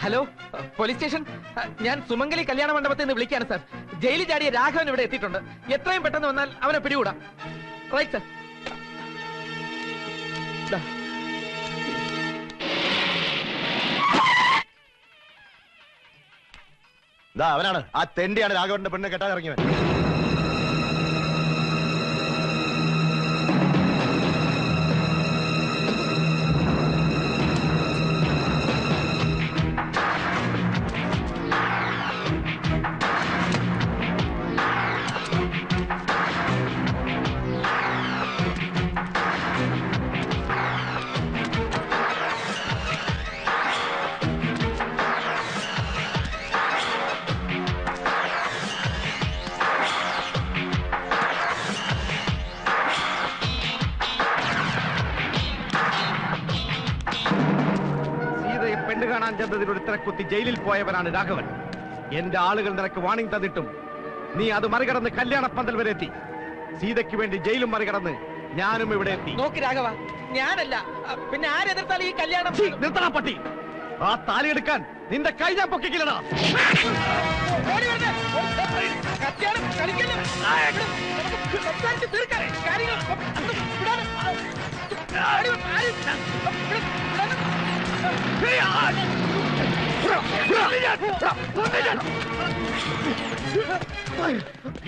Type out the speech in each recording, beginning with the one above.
Hello, police station. ഞാൻ സുമംഗലി കല്യാണ മണ്ഡപത്തിൽ നിന്ന് വിളിക്കാണ് സാർ. ജയിലിൽ ചാടിയ രാഘവൻ ഇവിടെ എത്തിയിട്ടുണ്ട്. എത്രയും പെട്ടെന്ന് വന്നാൽ അവനെ പിടികൂടാം. Right sir. അവനാണ്, ആ തെണ്ടിയാണ് രാഘവന്റെ പെണ്ണ് കെട്ടാൻ ഇറങ്ങിയവൻ. കാണാൻ ചെന്നതിനൊരു തിരക്കുത്തി ജയിലിൽ പോയവനാണ് രാഘവൻ. എന്റെ ആളുകൾ നിനക്ക് വാണിംഗ് തന്നിട്ടും നീ അത് മറികടന്ന് കല്യാണപ്പന്തൽ വരെ എത്തി. സീതയ്ക്ക് വേണ്ടി ജയിലും മറികടന്ന് ഞാനും ഇവിടെ എത്തി. നോക്ക് രാഘവ, ഞാനല്ല പിന്നെ ആരെതിർത്താലും ഈ കല്യാണം. നിർത്തണ പട്ടി, ആ താലി എടുക്കാൻ നിന്റെ കൈ ഞാൻ പൊക്കിക്കില്ലടാ.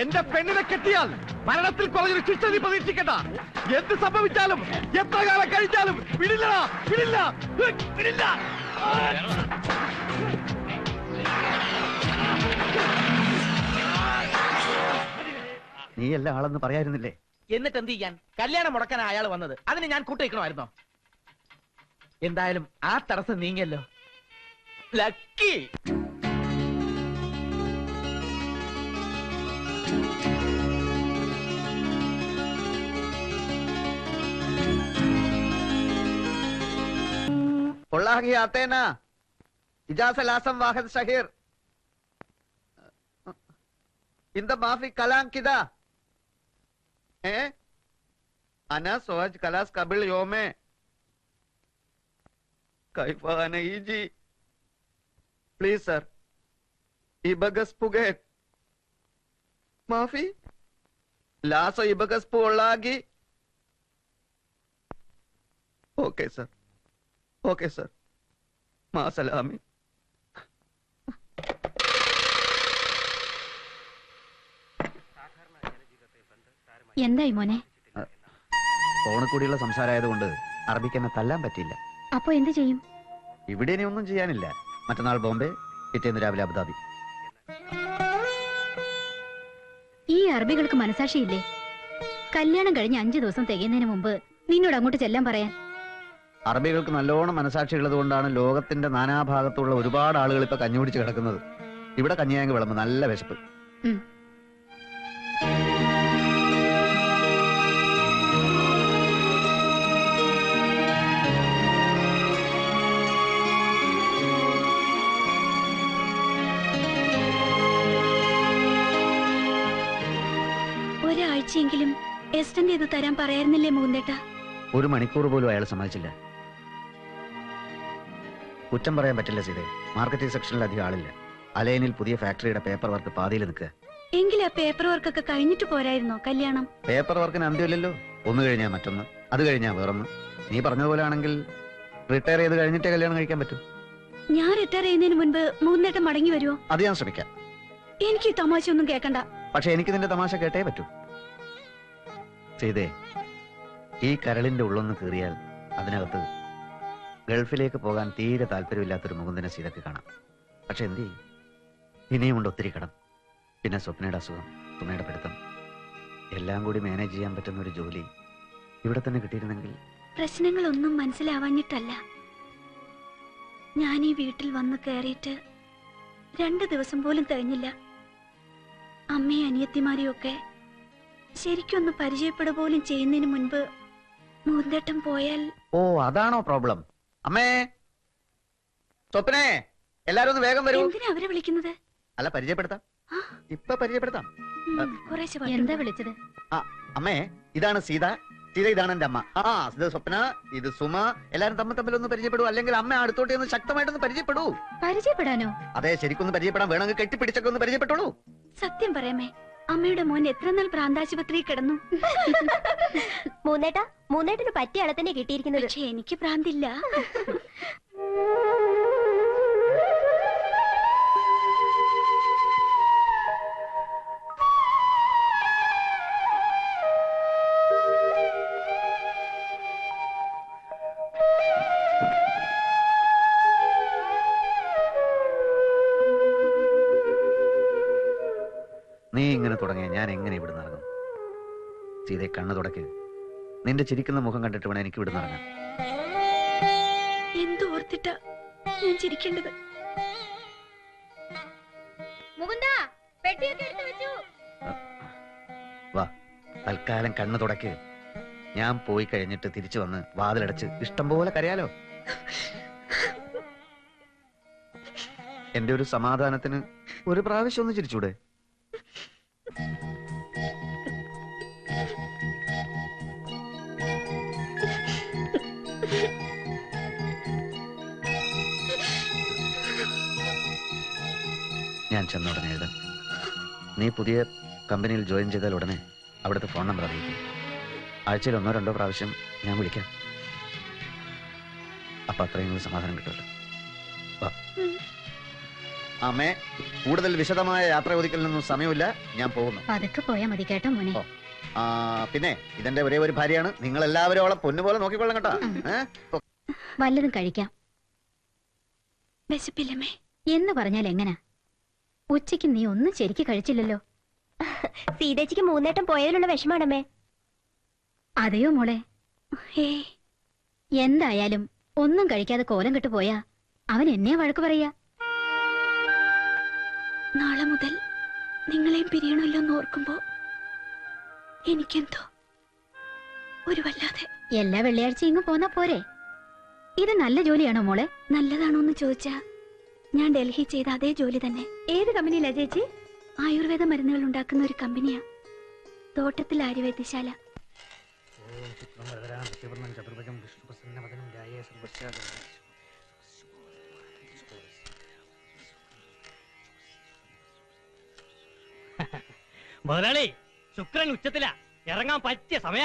എന്റെ പെണ്ണിനെ കെട്ടിയാൽ മരണത്തിൽ കുറഞ്ഞൊരു ശിക്ഷ നീ പ്രതീക്ഷിക്കണ്ട. എന്ത് സംഭവിച്ചാലും എത്ര കാലം കഴിച്ചാലും വിടില്ലടാ, വിടില്ല, വിടില്ല. നീ എല്ലാ ആളെന്ന് പറയായിരുന്നില്ലേ? എന്നിട്ട് എന്ത് ചെയ്യാൻ? കല്യാണം മുടക്കാൻ അയാൾ വന്നത്, അതിന് ഞാൻ കൂട്ടുവയ്ക്കണമായിരുന്നോ? എന്തായാലും ആ തടസ്സം നീങ്ങിയല്ലോ. Lucky. والله آتينا إجازة لازم واحد شهير إنت ما في كلام كده أنا سوج خلاص قبل يومين كيف أنا يجي please sir إبغس بوجت ما في لا سو إبغس بولاغي okay sir okay sir, മാസലാമി. എന്തായി മോനെ? ഫോണിൽ കൂടിയുള്ള സംസാരമായതുകൊണ്ട് അറബിക്ക് എന്നെ തല്ലാൻ പറ്റിയില്ല. അപ്പൊ എന്ത് ചെയ്യും? ഇവിടെ ഇനി ഒന്നും ചെയ്യാനില്ല. മറ്റന്നാൾ ബോംബെ, പിറ്റേന്ന് രാവിലെ അബുദാബി. ഈ അറബികൾക്ക് മനസാക്ഷിയില്ലേ? കല്യാണം കഴിഞ്ഞ് 5 ദിവസം തികയുന്നതിന് മുമ്പ് നിന്നോട് അങ്ങോട്ട് ചെല്ലാൻ പറയാൻ. അറബികൾക്ക് നല്ലോണം മനസാക്ഷി ഉള്ളത് കൊണ്ടാണ് ലോകത്തിന്റെ നാനാഭാഗത്തുള്ള ഒരുപാട് ആളുകൾ ഇപ്പൊ കഞ്ഞി കുടിച്ച് കിടക്കുന്നത്. ഇവിടെ കഞ്ഞിയാങ്ക് വിളമ്പ്, നല്ല വിശപ്പ്. ഒരാഴ്ചയെങ്കിലും എക്സ്റ്റൻഡ് ചെയ്ത് തരാൻ പറയായിരുന്നില്ലേ മുകുന്ദേട്ടാ? 1 മണിക്കൂർ പോലും അയാൾ സമ്മതിച്ചില്ല. കുറ്റം പറയാൻ പറ്റില്ല സീതേ. മാർക്കറ്റിംഗ് സെക്ഷനിൽ അധികം ആളില്ല. അലയനിൽ പുതിയ ഫാക്ടറിയുടെ പേപ്പർ വർക്ക് പാതിയിൽ നിൽക്കുക. എങ്കിലും ആ പേപ്പർ വർക്കൊക്കെ കഴിഞ്ഞിട്ട് പോരായിരുന്നോ കല്യാണം? പേപ്പർ വർക്കിന് അന്ത്യമില്ലല്ലോ. ഒന്ന് കഴിഞ്ഞാൽ മറ്റൊന്ന്, അത് കഴിഞ്ഞാൽ വേറൊന്ന്. നീ പറഞ്ഞതുപോലെ ആണെങ്കിൽ റിട്ടയർ ചെയ്ത് കഴിഞ്ഞിട്ടേ കല്യാണം കഴിക്കാൻ പറ്റൂ. ഞാൻ റിട്ടയർ ചെയ്യുന്നതിന് മുൻപ് മുകുന്ദേട്ടൻ മടങ്ങി വരുമോ? അത് ഞാൻ ശ്രമിക്കാം. എനിക്ക് തമാശ ഒന്നും കേൾക്കണ്ട. പക്ഷെ എനിക്ക് നിന്റെ തമാശ കേട്ടേ പറ്റൂ സീതേ. ഈ കരളിന്റെ ഉള്ളൊന്ന് കീറിയാൽ അതിനകത്ത് ഗൾഫിലേക്ക് പോകാൻ തീരെ താല്പര്യമില്ലാത്തൊരു മുകുന്ദനെ സീതക്ക് കാണാം. പക്ഷെ എന്ത് ചെയ്യും? ഇനിയുമുണ്ട് ഒത്തിരി കടം, പിന്നെ സ്വപ്നയുടെ അസുഖം, തുണയുടെ പിടുത്തം, എല്ലാം കൂടി മാനേജ് ചെയ്യാൻ പറ്റുന്ന ഒരു ജോലി ഇവിടെ തന്നെ കിട്ടിയിരുന്നെങ്കിൽ. പ്രശ്നങ്ങളൊന്നും മനസ്സിലാവാഞ്ഞിട്ടല്ല. ഞാൻ ഈ വീട്ടിൽ വന്ന് കയറിയിട്ട് 2 ദിവസം പോലും കഴിഞ്ഞില്ല. അമ്മയും അനിയത്തിമാരെയും ഒക്കെ ശരിക്കൊന്ന് പരിചയപ്പെടുക പോലും ചെയ്യുന്നതിന് മുൻപ് മുകുന്ദേട്ടൻ പോയാൽ. ഓ, അതാണോ പ്രോബ്ലം? അമ്മേ, സ്വപ്നേ, എല്ലാരും ഒന്ന് വേഗം വരൂ. എന്തിനാ അവരെ വിളിക്കുന്നത്? അല്ല, പരിചയപ്പെടുത്താം. ഇപ്പൊ പരിചയപ്പെടുത്താം. എന്താ വിളിച്ചത്? അമ്മേ, ഇതാണ് സീത, സീത ഇതാണ് എന്റെ അമ്മ. ഇത് സ്വപ്ന, ഇത് സുമ. എല്ലാരും തമ്മിലൊന്ന് പരിചയപ്പെടൂ, അല്ലെങ്കിൽ അമ്മ അടുത്തോട്ട് ഒന്ന് ശക്തമായിട്ടൊന്ന് പരിചയപ്പെടൂ. പരിചയപ്പെടാനോ? അതെ, ശരിക്കൊന്ന് പരിചയപ്പെടാൻ വേണമെങ്കിൽ കെട്ടിപ്പിടിച്ചൊക്കെ ഒന്ന് പരിചയപ്പെട്ടോളൂ. സത്യം പറയാമേ, അമ്മയുടെ മോൻ എത്ര നാൾ ഭ്രാന്താശുപത്രിയിൽ കിടന്നു. മൂന്നേട്ടന് പറ്റിയ ആളെ തന്നെ കിട്ടിയിരിക്കുന്നത്. പക്ഷെ എനിക്ക് ഭ്രാന്തില്ല. നീ ഇങ്ങനെ തുടങ്ങിയ ഞാൻ എങ്ങനെ ഇവിടെ നടക്കും? സീതയെ കണ്ണു തുടക്ക്. നിന്റെ ചിരിക്കുന്ന മുഖം കണ്ടിട്ട് വേണം എനിക്ക് ഇവിടെ നടങ്ങാൻ. എന്തോർത്തിട്ടാ ഞാൻ ചിരിക്കേണ്ടത്? വാ, തൽക്കാലം കണ്ണു തുടക്ക്. ഞാൻ പോയി കഴിഞ്ഞിട്ട് തിരിച്ചു വന്ന് വാതിലടച്ച് ഇഷ്ടം പോലെ കരയാലോ. എന്റെ ഒരു സമാധാനത്തിന് ഒരു പ്രാവശ്യം ഒന്ന് ചിരിച്ചൂടെ? ഞാൻ ചെന്ന ഉടനെ എഴുതാം. നീ പുതിയ കമ്പനിയിൽ ജോയിൻ ചെയ്താൽ ഉടനെ അവിടുത്തെ ഫോൺ നമ്പർ അറിയിക്കും. ആഴ്ചയിൽ 1-2 പ്രാവശ്യം ഞാൻ വിളിക്കാം. അപ്പൊ അത്രയും സമാധാനം കിട്ടുമല്ലോ. അമ്മേ, കൂടുതൽ വിശദമായ യാത്ര ഒതുക്കലിനൊന്നും സമയമില്ല, ഞാൻ പോകുന്നു. അതൊക്കെ പോയാ മതി കേട്ടോ മോനെ. പിന്നെ ഇതെന്റെ ഒരേ ഒരു ഭാര്യയാണ്. നിങ്ങൾ എല്ലാവരും അവളെ പൊന്നുപോലെ നോക്കിക്കൊള്ളാം കേട്ടോ. വല്ലതും കഴിക്കാം. വിശപ്പില്ലമ്മേ എന്ന് പറഞ്ഞാൽ എങ്ങനാ? ഉച്ചയ്ക്ക് നീ ഒന്നും ശരിക്ക് കഴിച്ചില്ലല്ലോ. സീതേച്ചിക്ക് മൂന്നേട്ടം പോയതിലുള്ള വിഷമാണമ്മേ. അതെയോ മോളെ? എന്തായാലും ഒന്നും കഴിക്കാതെ കോലം കെട്ടു പോയാ അവൻ എന്നെ വഴക്ക് പറയാ. നാളെ മുതൽ നിങ്ങളെയും പിരിയണമല്ലോ എന്ന് ഓർക്കുമ്പോ എനിക്കെന്തോ ഒരു വല്ലാതെ. എല്ലാ വെള്ളിയാഴ്ചയും ഇങ്ങ് പോന്നാ പോരെ? ഇത് നല്ല ജോലിയാണോ മോളെ? നല്ലതാണോ എന്ന് ചോദിച്ചാ ഞാൻ ഡൽഹി ചെയ്ത അതേ ജോലി തന്നെ. ഏത് കമ്പനിയിലാ ചേച്ചി? ആയുർവേദ മരുന്നുകൾ ഉണ്ടാക്കുന്ന ഒരു കമ്പനിയാ. തോട്ടത്തിൽ ആര്യവൈദ്യശാല. മുതലാളി, ശുക്രൻ ഉച്ചത്തില ഇറങ്ങാൻ പറ്റിയ സമയ.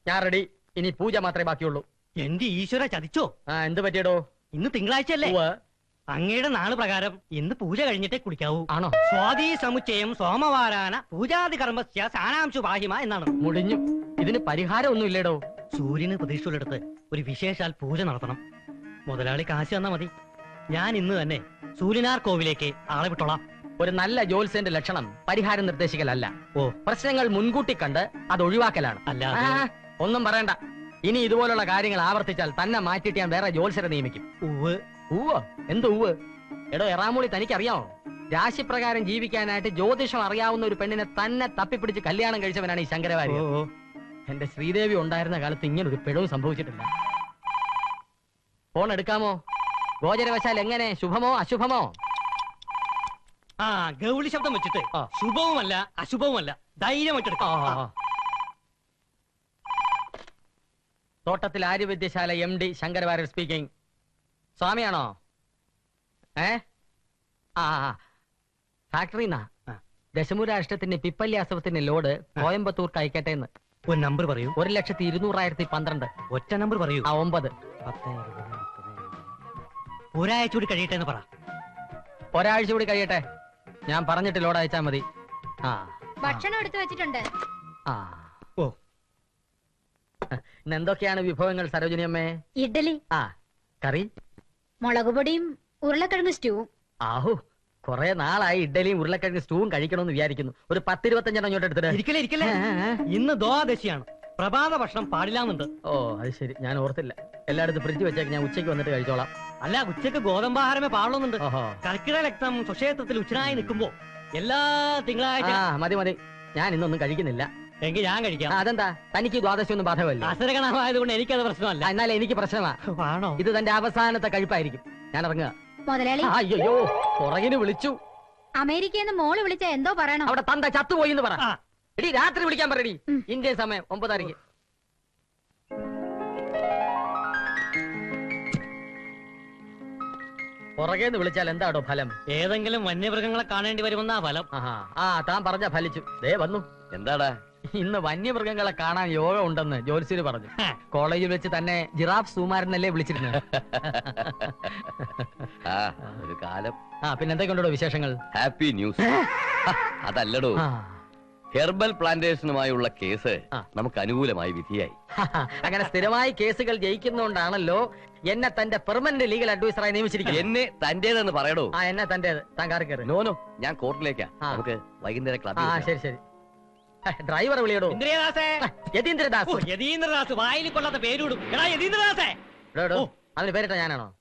ഞാൻ റെഡി. ഇനി പൂജ മാത്രമേ ബാക്കിയുള്ളൂ. എന്റെ ഈശ്വര, ചതിച്ചോ? എന്ത് പറ്റിയടോ? ഇന്ന് തിങ്കളാഴ്ചയല്ലേ? അങ്ങയുടെ നാള് പ്രകാരം ഇന്ന് പൂജ കഴിഞ്ഞിട്ടേ കുളിക്കാവൂ. ആണോ? സ്വാതി സമുച്ചയം സോമവാരാന പൂജാതി കർമ്മസ്യ സാനാംശു ബാഹിമ എന്നാണ്. മുടിഞ്ഞു. ഇതിന് പരിഹാരം ഒന്നും ഇല്ലേടോ? സൂര്യന് പ്രതീക്ഷയുള്ളിടത്ത് ഒരു വിശേഷാൽ പൂജ നടത്തണം. മുതലാളി കാശ് തന്നാ മതി. ഞാൻ ഇന്ന് തന്നെ സൂര്യനാർ കോവിലേക്ക് ആളെ വിട്ടോളാം. ഒരു നല്ല ജോത്സ്യന്റെ ലക്ഷണം പരിഹാരം നിർദ്ദേശിക്കലല്ല. പ്രശ്നങ്ങൾ മുൻകൂട്ടി കണ്ട് അത് ഒഴിവാക്കലാണ്. അല്ല, ഒന്നും പറയണ്ട. ഇനി ഇതുപോലുള്ള കാര്യങ്ങൾ ആവർത്തിച്ചാൽ തന്നെ മാറ്റിയിട്ട് ഞാൻ വേറെ ജോത്സ്യരെ നിയമിക്കും. ഉവ്വോ? എന്ത് ഉവ്വ്? എടോ എറാമൂളി, തനിക്കറിയാമോ? രാശിപ്രകാരം ജീവിക്കാനായിട്ട് ജ്യോതിഷം അറിയാവുന്ന ഒരു പെണ്ണിനെ തന്നെ തപ്പിപ്പിടിച്ച് കല്യാണം കഴിച്ചവനാണ് ഈ ശങ്കരവാര്യർ. എന്റെ ശ്രീദേവി ഉണ്ടായിരുന്ന കാലത്ത് ഇങ്ങനൊരു പിഴവും സംഭവിച്ചിട്ടില്ല. ഫോൺ എടുക്കാമോ? ഗോചരവശാൽ എങ്ങനെ? ശുഭമോ അശുഭമോ? ഗൗളി ശബ്ദം വെച്ചിട്ട് ശുഭവുമല്ല അശുഭവുമല്ല, ധൈര്യമായിട്ടെടുക്കാം. തോട്ടത്തിൽ Arya Vaidya Sala MD Sankara Warrier speaking. സ്വാമിയാണോ? ഫാക്ടറിന്നാ. ദശമൂരാഷ്ടത്തിന്റെ പിപ്പല്യാസവത്തിന്റെ load കോയമ്പത്തൂർക്ക് അയക്കട്ടെ എന്ന്. ഒരു നമ്പർ പറയൂ. 1,20,212. ഒറ്റ നമ്പർ പറയൂ. 9. 10, 20, 30. ഒരാഴ്ച കൂടി കഴിയട്ടെ എന്ന് പറ. ഒരാഴ്ച കൂടി കഴിയട്ടെ. ഞാൻ പറഞ്ഞിട്ട് ലോഡ് അയച്ചാ മതി. ഭക്ഷണം എടുത്തു വെച്ചിട്ടുണ്ട്. ഇന്ന് എന്തൊക്കെയാണ് വിഭവങ്ങൾ സരോജിനി അമ്മേ? ഇഡ്ഡലി, കറി, മുളകുപൊടിയും ഉരുളക്കിഴങ്ങ് സ്റ്റൂവും. ആഹു, കൊറേ നാളായി ഇഡ്ഡലിയും ഉരുളക്കിഴങ്ങ് സ്റ്റൂവും കഴിക്കണമെന്ന് വിചാരിക്കുന്നു. ഒരു 10-25 ഇങ്ങോട്ട് എടുത്തിട്ട്. ഇരിക്കലേ. ഇന്ന് ദ്വാദശിയാണ്. പ്രഭാത ഭക്ഷണം പാടില്ലാന്നുണ്ട്. ഓ, അത് ശരി, ഞാൻ ഓർത്തില്ല. എല്ലായിടത്തും ഫ്രിഡ്ജ് വെച്ചേക്ക്, ഞാൻ ഉച്ചയ്ക്ക് വന്നിട്ട് കഴിച്ചോളാം. അല്ല, ഉച്ചക്ക് ഗോതമ്പാഹാരമേ പാടുന്നുണ്ട്. കർക്കിടക രക്തം സുക്ഷേത്രത്തിൽ ഉച്ചനായി നിൽക്കുമ്പോ എല്ലാ തിങ്കളാഴ്ച. മതി, ഞാൻ ഇന്നൊന്നും കഴിക്കുന്നില്ല. എങ്കിൽ ഞാൻ കഴിക്കാം. അതെന്താ തനിക്ക് ദ്വാദശി ഒന്നും ബാധകമല്ലേ? അസുരഗണമായതുകൊണ്ട് എനിക്കത് പ്രശ്നമല്ല. എന്നാലും എനിക്ക് പ്രശ്നമാ. ആണോ? ഇത് തന്റെ അവസാനത്തെ കഴിപ്പായിരിക്കും. ഞാൻ ഇറങ്ങുക. മുതലാളി അയ്യോ പുറകിന് വിളിച്ചു. അമേരിക്കയിൽ നിന്ന് മോള് വിളിച്ച എന്തോ പറയണം. അവിടെ തന്ത ചത്തുപോയി എന്ന് പറ. ആ. എടി രാത്രി വിളിക്കാൻ പറയടി. ഉം. ഇന്ത്യൻ സമയം 9:30. പുറകേന്ന് വിളിച്ചാൽ എന്താടോ ഫലം? ഏതെങ്കിലും വന്യമൃഗങ്ങളെ കാണേണ്ടി വരുമെന്നാ ഫലം. ആഹാ താൻ പറഞ്ഞ ഫലിച്ചു. ദേ വന്നു. എന്താടാ? ഇന്ന് വന്യമൃഗങ്ങളെ കാണാൻ യോഗം ഉണ്ടെന്ന് ജോത്സ്യര് പറഞ്ഞു. കോളേജിൽ വെച്ച് തന്നെ ജിറാഫ് സുമാരനല്ലേ വിളിച്ചിരുന്നത്. ഒരു കാലം. പിന്നെ എന്തൊക്കെയുണ്ടോ വിശേഷങ്ങൾ? Happy news. അതല്ലടോ, ആ, ഹെർബൽ പ്ലാന്റേഷനുമായുള്ള കേസ് ആ. നമുക്ക് അനുകൂലമായി വിധിയായി. അങ്ങനെ സ്ഥിരമായി കേസുകൾ ജയിക്കുന്നോണ്ടാണല്ലോ എന്നെ തന്റെ പെർമനന്റ് ലീഗൽ അഡ്വൈസറായി നിയമിച്ചിരിക്കുന്നത്. എന്നെ തന്റേതെന്ന് പറയടോ. എന്നെ തന്റേത്. താൻ കാറി കയറി. നോനോ, ഞാൻ കോർട്ടിലേക്കാ. ആ. നമുക്ക് വൈകുന്നേരം ക്ലബിൽ വെക്കാം. ശരി ശരി. ഡ്രൈവർ വിളിയടോ. ഇന്ദ്രദാസേ. യതീന്ദ്രദാസ്. യതീന്ദ്രദാസ് വായിൽ കൊള്ളാത്ത പേരിടും. എടാ യതീന്ദ്രദാസേ. അതിന് പേരിട്ട ഞാനാണോ?